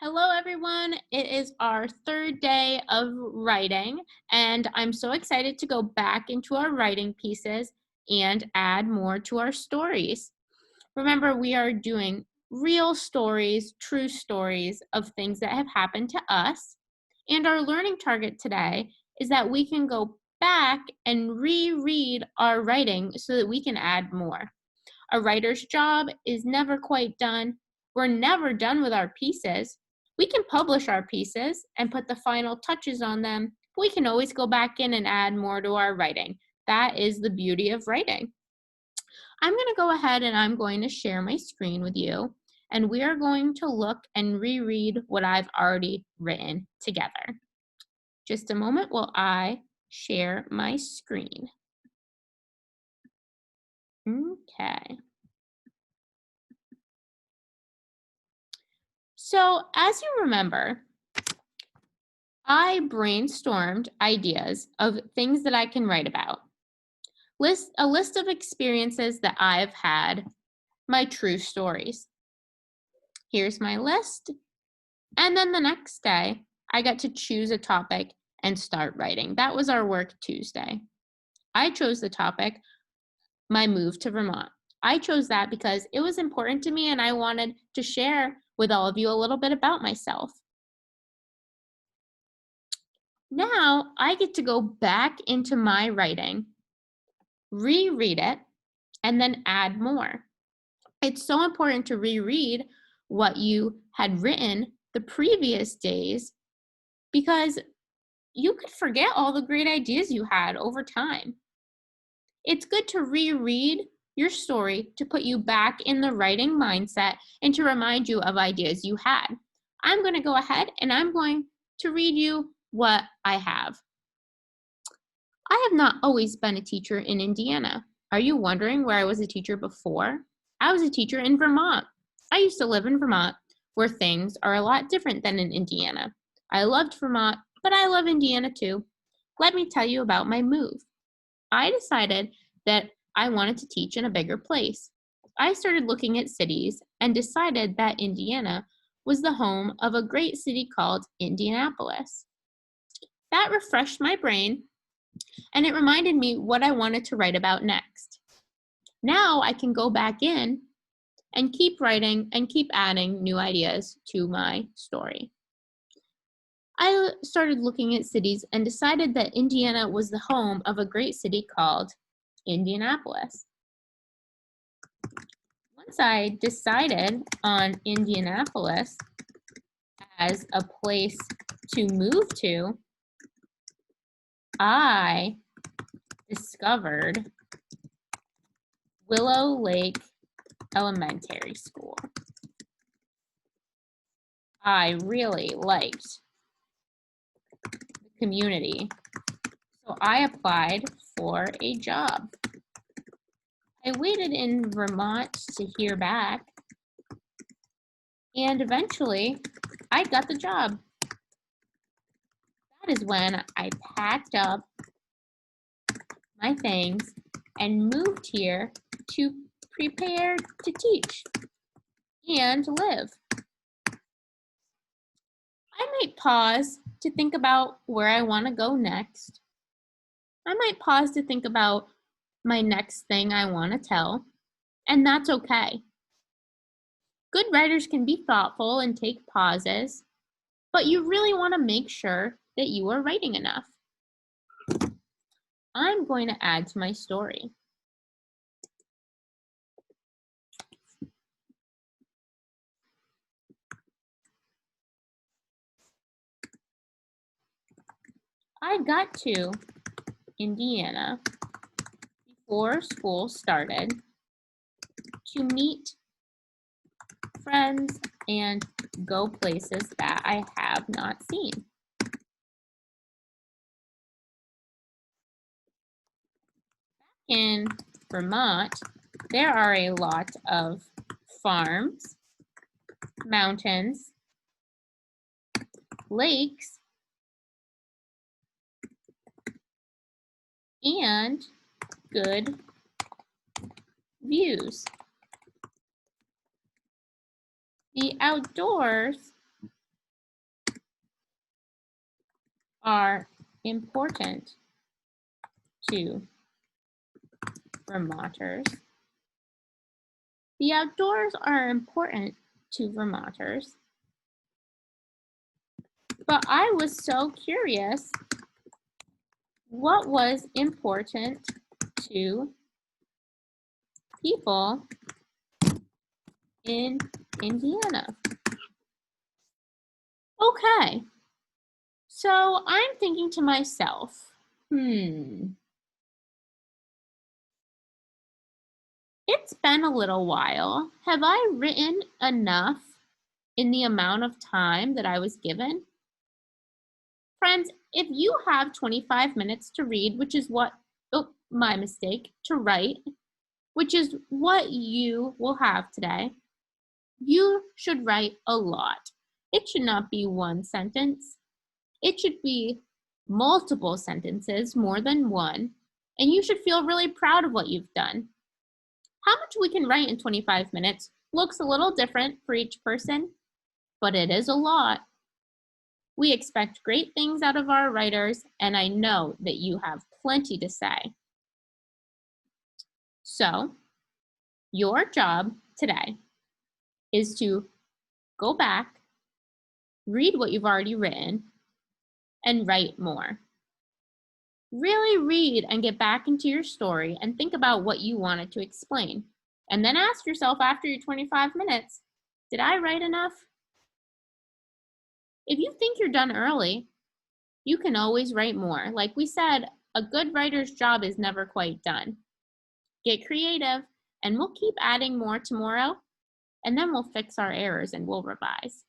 Hello, everyone. It is our third day of writing, and I'm so excited to go back into our writing pieces and add more to our stories. Remember, we are doing real stories, true stories of things that have happened to us. And our learning target today is that we can go back and reread our writing so that we can add more. A writer's job is never quite done. We're never done with our pieces. We can publish our pieces and put the final touches on them. We can always go back in and add more to our writing. That is the beauty of writing. I'm going to go ahead and I'm going to share my screen with you, and we are going to look and reread what I've already written together. Just a moment while I share my screen. Okay. So, as you remember, I brainstormed ideas of things that I can write about. A list of experiences that I've had, my true stories. Here's my list. And then the next day, I got to choose a topic and start writing. That was our work Tuesday. I chose the topic, my move to Vermont. I chose that because it was important to me and I wanted to share with all of you a little bit about myself. Now I get to go back into my writing, reread it, and then add more. It's so important to reread what you had written the previous days because you could forget all the great ideas you had over time. It's good to reread your story to put you back in the writing mindset and to remind you of ideas you had. I'm going to go ahead and I'm going to read you what I have. I have not always been a teacher in Indiana. Are you wondering where I was a teacher before? I was a teacher in Vermont. I used to live in Vermont, where things are a lot different than in Indiana. I loved Vermont, but I love Indiana too. Let me tell you about my move. I decided that I wanted to teach in a bigger place. I started looking at cities and decided that Indiana was the home of a great city called Indianapolis. That refreshed my brain and it reminded me what I wanted to write about next. Now I can go back in and keep writing and keep adding new ideas to my story. I started looking at cities and decided that Indiana was the home of a great city called Indianapolis. Once I decided on Indianapolis as a place to move to, I discovered Willow Lake Elementary School. I really liked the community, so I applied for a job. I waited in Vermont to hear back, and eventually I got the job. That is when I packed up my things and moved here to prepare to teach and live. I might pause to think about where I want to go next. I might pause to think about my next thing I want to tell, and that's okay. Good writers can be thoughtful and take pauses, but you really want to make sure that you are writing enough. I'm going to add to my story. I got to Indiana before school started to meet friends and go places that I have not seen. In Vermont, there are a lot of farms, mountains, lakes, and good views. The outdoors are important to Vermonters. The outdoors are important to Vermonters. But I was so curious, what was important to people in Indiana? Okay, so I'm thinking to myself, it's been a little while. Have I written enough in the amount of time that I was given? Friends, if you have 25 minutes to read, which is what, oh, my mistake, to write, which is what you will have today, you should write a lot. It should not be one sentence. It should be multiple sentences, more than one, and you should feel really proud of what you've done. How much we can write in 25 minutes looks a little different for each person, but it is a lot. We expect great things out of our writers, and I know that you have plenty to say. So, your job today is to go back, read what you've already written, and write more. Really read and get back into your story and think about what you wanted to explain. And then ask yourself after your 25 minutes, did I write enough? If you think you're done early, you can always write more. Like we said, a good writer's job is never quite done. Get creative, and we'll keep adding more tomorrow, and then we'll fix our errors and we'll revise.